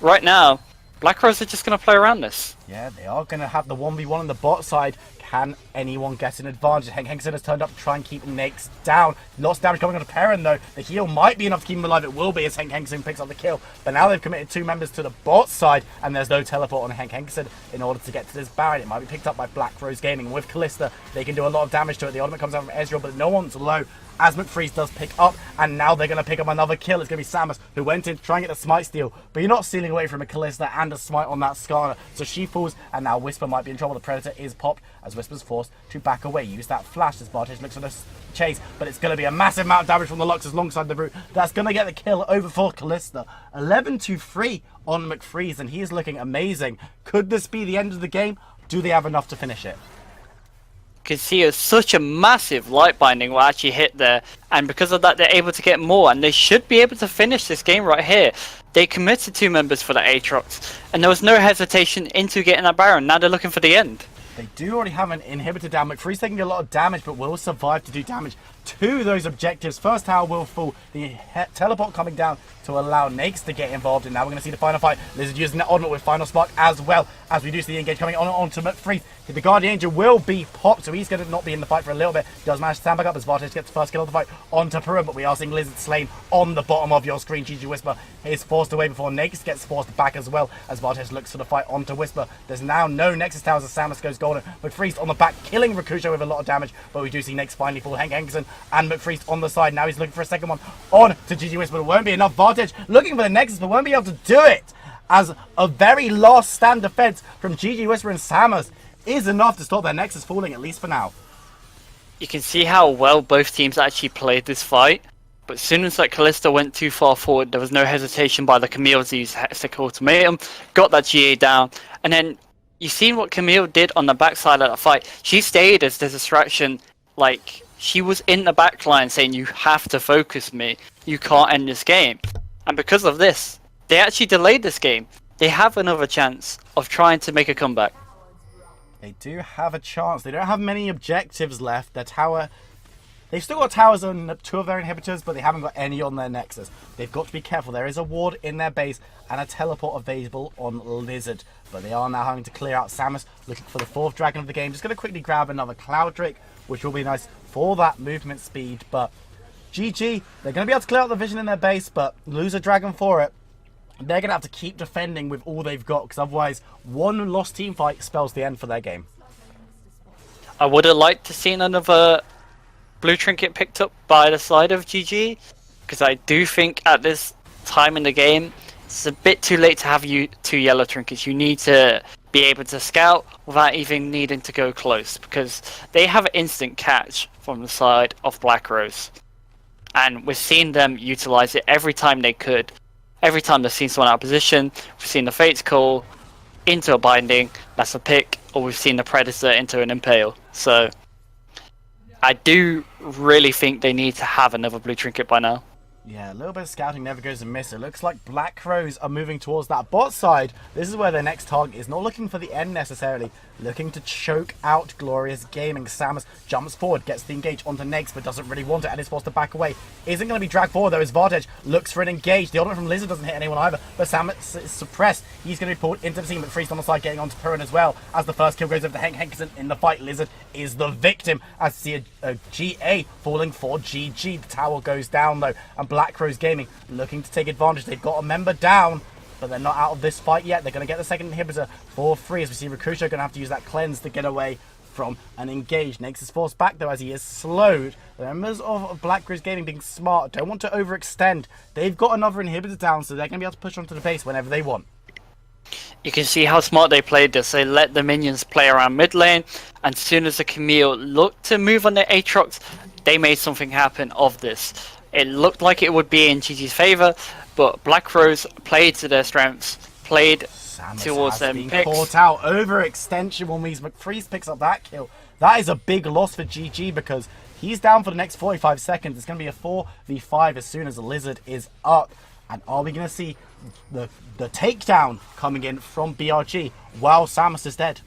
right now, Black Rose are just going to play around this. Yeah, they are going to have the 1v1 on the bot side. Can anyone get an advantage? Hengson has turned up to try and keep Nyx down. Lots of damage coming on to Perrin though. The heal might be enough to keep him alive. It will be as Hengson picks up the kill. But now they've committed 2 members to the bot side and there's no teleport on Hengson in order to get to this Baron. It might be picked up by Black Rose Gaming. With Kalista, they can do a lot of damage to it. The ultimate comes out from Ezreal, but no one's low. As McFreeze does pick up, and now they're going to pick up another kill. It's going to be Samus, who went in to try and get the smite steal, but you're not stealing away from a Kalista and a smite on that Skarner. So she falls, and now Whisper might be in trouble. The Predator is popped, as Whisper's forced to back away. Use that flash as Bartage looks for the chase, but it's going to be a massive amount of damage from the Luxus alongside the root. That's going to get the kill over for Kalista. 11-3 on McFreeze, and he is looking amazing. Could this be the end of the game? Do they have enough to finish it? Can see such a massive light binding will actually hit there, and because of that they're able to get more, and they should be able to finish this game right here. They committed 2 members for the Aatrox, and there was no hesitation into getting that Baron. Now they're looking for the end. They do already have an inhibitor down. McFree's taking a lot of damage, but will survive to do damage to those objectives. First tower will fall. The teleport coming down to allow Nyx to get involved, and now we're going to see the final fight. Lizard using the ultimate with Final Spark as well, as we do see the engage coming onto McFree. The Guardian Angel will be popped, so he's going to not be in the fight for a little bit. He does manage to stand back up as Vartage gets the first kill of the fight onto Peru, but we are seeing Lizard slain on the bottom of your screen. GG Whisper is forced away before Nyx gets forced back as well, as Vartage looks for the fight onto Whisper. There's now no Nexus towers as Samus goes golden. McFreeze on the back, killing Rakujo with a lot of damage, but we do see Nyx finally fall. Hengson and McFreeze on the side. Now he's looking for a second one on to GG Whisper. It won't be enough. Vartage looking for the Nexus, but won't be able to do it, as a very last stand defense from GG Whisper and Samus is enough to stop their Nexus falling, at least for now. You can see how well both teams actually played this fight, but as soon as that Kalista went too far forward, there was no hesitation by the Camille to use Hextech Ultimatum, got that GA down, and then you seen what Camille did on the backside of that fight. She stayed as the distraction, like she was in the backline saying, you have to focus me, you can't end this game. And because of this, they actually delayed this game. They have another chance of trying to make a comeback. They do have a chance. They don't have many objectives left. Their tower... They've still got towers on 2 of their inhibitors, but they haven't got any on their Nexus. They've got to be careful. There is a ward in their base and a teleport available on Lizard. But they are now having to clear out Samus, looking for the 4th dragon of the game. Just going to quickly grab another Cloud Drake, which will be nice for that movement speed. But GG, they're going to be able to clear out the vision in their base, but lose a dragon for it. They're going to have to keep defending with all they've got, because otherwise one lost team fight spells the end for their game. I would have liked to see another blue trinket picked up by the side of GG, because I do think at this time in the game it's a bit too late to have 2 yellow trinkets. You need to be able to scout without even needing to go close, because they have an instant catch from the side of Black Rose, and we're seeing them utilize it every time they could. Every time they've seen someone out of position, we've seen the Fates Call into a binding, that's a pick, or we've seen the Predator into an Impale. So I do really think they need to have another blue trinket by now. Yeah, a little bit of scouting never goes amiss. It looks like Black Crows are moving towards that bot side. This is where their next target is not looking for the end necessarily. Looking to choke out Glorious Gaming. Samus jumps forward, gets the engage onto Negs, but doesn't really want it and is forced to back away. Isn't going to be dragged forward though as Vartej looks for an engage. The ultimate from Lizard doesn't hit anyone either, but Samus is suppressed. He's going to be pulled into the scene, but Freeze on the side getting onto Perrin as well. As the first kill goes over to Hank Henkerson in the fight, Lizard is the victim. As see a GA falling for GG. The tower goes down though, and Black Crows Gaming looking to take advantage. They've got a member down, but they're not out of this fight yet. They're going to get the second inhibitor for free, as we see Rakusho going to have to use that cleanse to get away from an engage. Next is forced back though as he is slowed. The members of Black Crows Gaming being smart, don't want to overextend. They've got another inhibitor down, so they're going to be able to push onto the base whenever they want. You can see how smart they played this. They let the minions play around mid lane, and as soon as the Camille looked to move on their Aatrox, they made something happen of this. It looked like it would be in GG's favour, but Black Crows played to their strengths, played Samus towards has them been picks. caught out. Overextension when McFreeze picks up that kill. That is a big loss for GG because he's down for the next 45 seconds. It's going to be a 4v5 as soon as the Lizard is up. And are we going to see the takedown coming in from BRG while Samus is dead?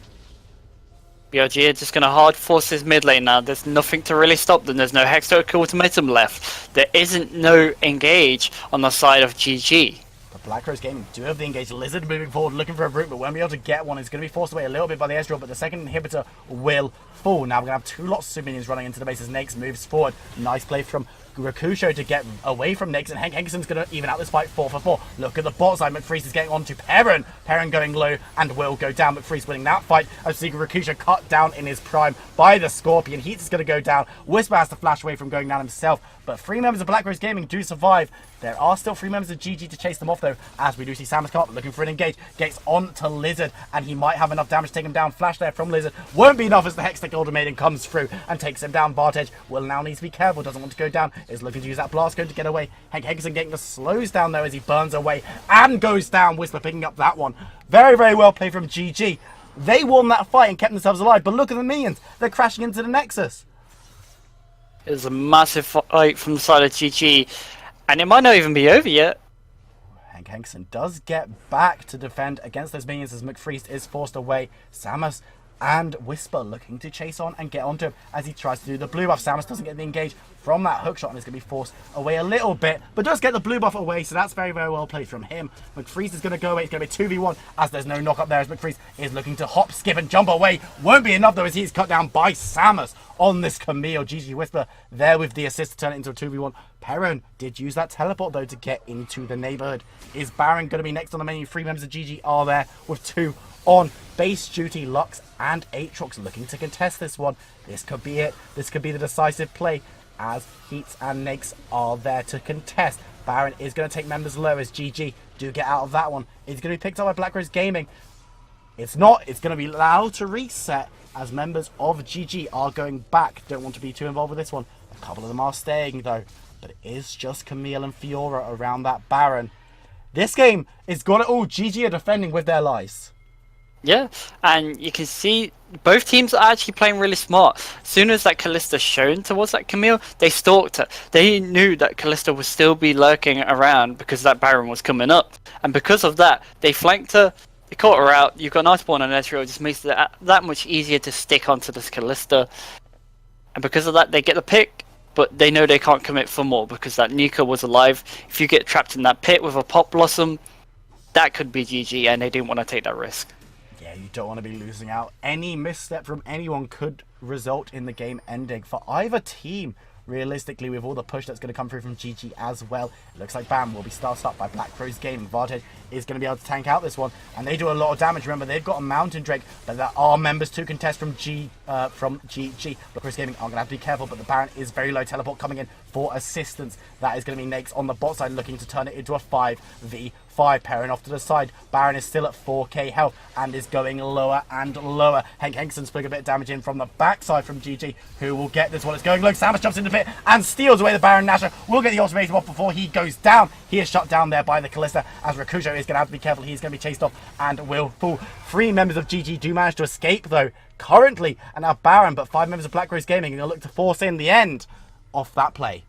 BRG are just going to hard force his mid lane now. There's nothing to really stop them. There's no Hextech Ultimatum left. There isn't no engage on the side of GG. But Black Crows Gaming do have the engaged. Lizard moving forward, looking for a route, but won't be able to get one. It's going to be forced away a little bit by the Ezreal, but the second inhibitor will fall. Now we're going to have two lots of minions running into the base as Nax moves forward. Nice play from Rakusho to get away from Nax, and Hank Henkerson's going to even out this fight 4 for 4. Look at the bot side. McFreeze is getting on to Perrin. Perrin going low and will go down. McFreeze winning that fight as we see Rakusho cut down in his prime by the Scorpion. Heat is going to go down. Whisper has to flash away from going down himself, but 3 members of Black Rose Gaming do survive. There are still 3 members of GG to chase them off though, as we do see Samus come up looking for an engage. Gets on to Lizard, and he might have enough damage to take him down. Flash there from Lizard. Won't be enough as the Hextech Golden Maiden comes through and takes him down. Vartej will now need to be careful. Doesn't want to go down. Is looking to use that blast cone to get away. Hank Henkerson getting the slows down though as he burns away and goes down. Whisper picking up that one. Very, very well played from GG. They won that fight and kept themselves alive, but look at the minions. They're crashing into the Nexus. It was a massive fight from the side of GG, and it might not even be over yet. Hank Henkerson does get back to defend against those minions as McFreeze is forced away. Samus and Whisper looking to chase on and get onto him as he tries to do the blue buff. Samus doesn't get the engage from that hook shot and is going to be forced away a little bit, but does get the blue buff away, so that's very, very well played from him. McFreeze is going to go away. It's going to be 2v1 as there's no knock up there as McFreeze is looking to hop, skip and jump away. Won't be enough though as he's cut down by Samus on this Camille. GG Whisper there with the assist to turn it into a 2v1. Perrin did use that teleport though to get into the neighborhood. Is Baron going to be next on the menu? 3 members of GG are there with 2 on base duty. Lux and Aatrox looking to contest this one. This could be it. This could be the decisive play as Heats and Nakes are there to contest. Baron is going to take members low as GG do get out of that one. It's going to be picked up by Black Rose Gaming. It's not. It's going to be allowed to reset as members of GG are going back. Don't want to be too involved with this one. A couple of them are staying though, but it is just Camille and Fiora around that Baron. This game is got it all. GG are defending with their lives. Yeah, and you can see both teams are actually playing really smart. As soon as that Callista shown towards that Camille, they stalked her. They knew that Callista would still be lurking around because that Baron was coming up. And because of that, they flanked her, they caught her out. You've got an Iceborne and Ezreal, just makes it that much easier to stick onto this Callista. And because of that, they get the pick, but they know they can't commit for more because that Nika was alive. If you get trapped in that pit with a Pop Blossom, that could be GG, and they didn't want to take that risk. Yeah, you don't want to be losing out. Any misstep from anyone could result in the game ending for either team. Realistically, with all the push that's going to come through from GG as well, it looks like BAM will be started up by Black Rose Gaming. Vartej is going to be able to tank out this one, and they do a lot of damage. Remember, they've got a Mountain Drake, but there are members to contest from GG. Black Rose Gaming are going to have to be careful, but the Baron is very low. Teleport coming in for assistance. That is going to be Nakes on the bot side looking to turn it into a 5v5. 5. Perrin off to the side. Baron is still at 4k health and is going lower and lower. Henkson's putting a bit of damage in from the backside from GG, who will get this one. It's going low. Samus jumps in the pit and steals away the Baron. Nashor will get the ultimatum off before he goes down. He is shut down there by the Callista, as Rakujo is going to have to be careful. He's going to be chased off and will fall. 3 members of GG do manage to escape, though, currently, and now Baron, but 5 members of Black Rose Gaming are going to look to force in the end of that play.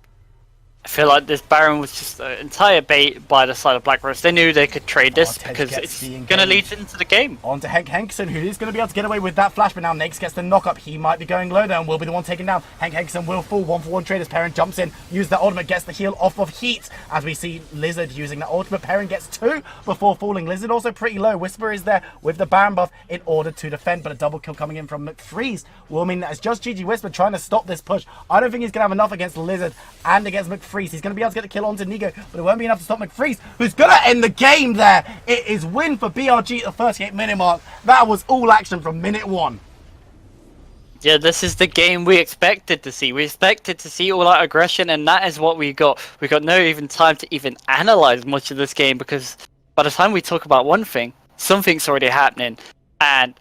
I feel like this Baron was just an entire bait by the side of Black Rose. They knew they could trade this because it's going to lead into the game. On to Henkson, who is going to be able to get away with that flash, but now Nakes gets the knock-up. He might be going low there and will be the one taken down. Henkson will fall. 1-for-1 trade as Perrin jumps in, uses that ultimate, gets the heal off of Heat, as we see Lizard using that ultimate. Perrin gets 2 before falling. Lizard also pretty low. Whisper is there with the Baron buff in order to defend, but a double kill coming in from McFreeze will mean that it's just GG Whisper trying to stop this push. I don't think he's going to have enough against Lizard and against McFreeze. He's going to be able to get the kill onto Nigo, but it won't be enough to stop McFreeze, who's going to end the game there. It is win for BRG at the 38-minute mark. That was all action from minute 1. Yeah, this is the game we expected to see. We expected to see all that aggression, and that is what we got. We got no even time to even analyze much of this game, because by the time we talk about one thing, something's already happening. And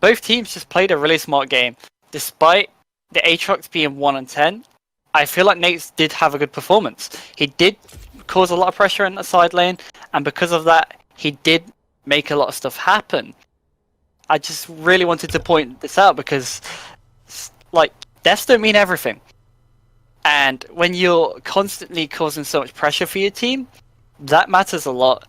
both teams just played a really smart game. Despite the Aatrox being 1 and 10, I feel like Nate did have a good performance. He did cause a lot of pressure in the side lane, and because of that, he did make a lot of stuff happen. I just really wanted to point this out because, like, deaths don't mean everything. And when you're constantly causing so much pressure for your team, that matters a lot.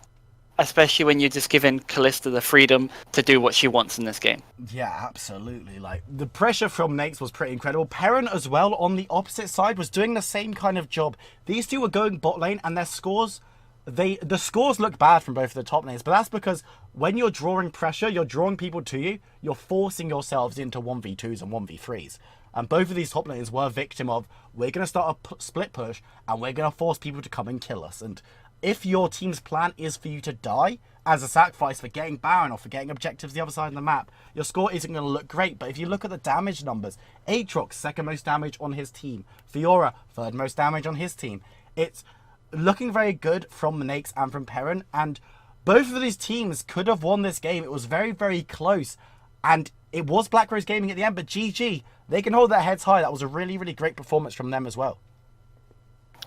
Especially when you're just giving Callista the freedom to do what she wants in this game. Yeah, absolutely. Like, the pressure from Nakes was pretty incredible. Perrin as well on the opposite side was doing the same kind of job. These two were going bot lane, and their scores, the scores look bad from both of the top lanes, but that's because when you're drawing pressure, you're drawing people to you, you're forcing yourselves into 1v2s and 1v3s. And both of these top lanes were a victim of, we're going to start a split push, and we're going to force people to come and kill us. And if your team's plan is for you to die as a sacrifice for getting Baron or for getting objectives the other side of the map, your score isn't going to look great. But if you look at the damage numbers, Aatrox, 2nd most damage on his team. Fiora, 3rd most damage on his team. It's looking very good from Nakes and from Perrin. And both of these teams could have won this game. It was very, very close. And it was Black Rose Gaming at the end, but GG, they can hold their heads high. That was a really, really great performance from them as well.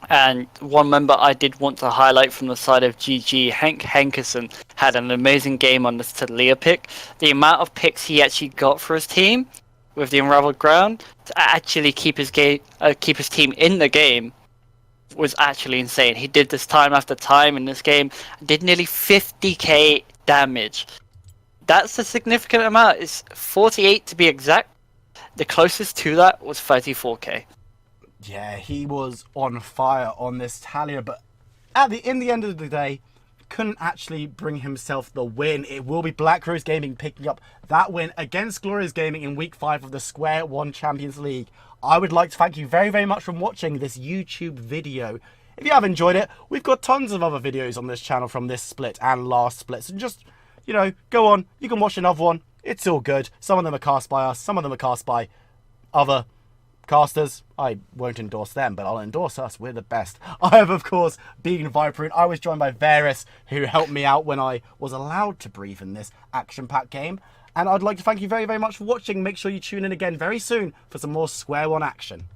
And one member I did want to highlight from the side of GG, Henkerson, had an amazing game on this Talia pick. The amount of picks he actually got for his team with the Unraveled Ground to actually keep his team in the game was actually insane. He did this time after time in this game, did nearly 50k damage. That's a significant amount. It's 48 to be exact. The closest to that was 34k. Yeah, he was on fire on this Talia, but in the end of the day, couldn't actually bring himself the win. It will be Black Rose Gaming picking up that win against Glorious Gaming in Week 5 of the SQ1 Champions League. I would like to thank you very, very much for watching this YouTube video. If you have enjoyed it, we've got tons of other videos on this channel from this split and last split. So just, you know, go on. You can watch another one. It's all good. Some of them are cast by us. Some of them are cast by other casters. I won't endorse them, but I'll endorse us. We're the best. I have, of course, been Viper, and I was joined by Varys, who helped me out when I was allowed to breathe in this action-packed game. And I'd like to thank you very, very much for watching. Make sure you tune in again very soon for some more SQ1 action.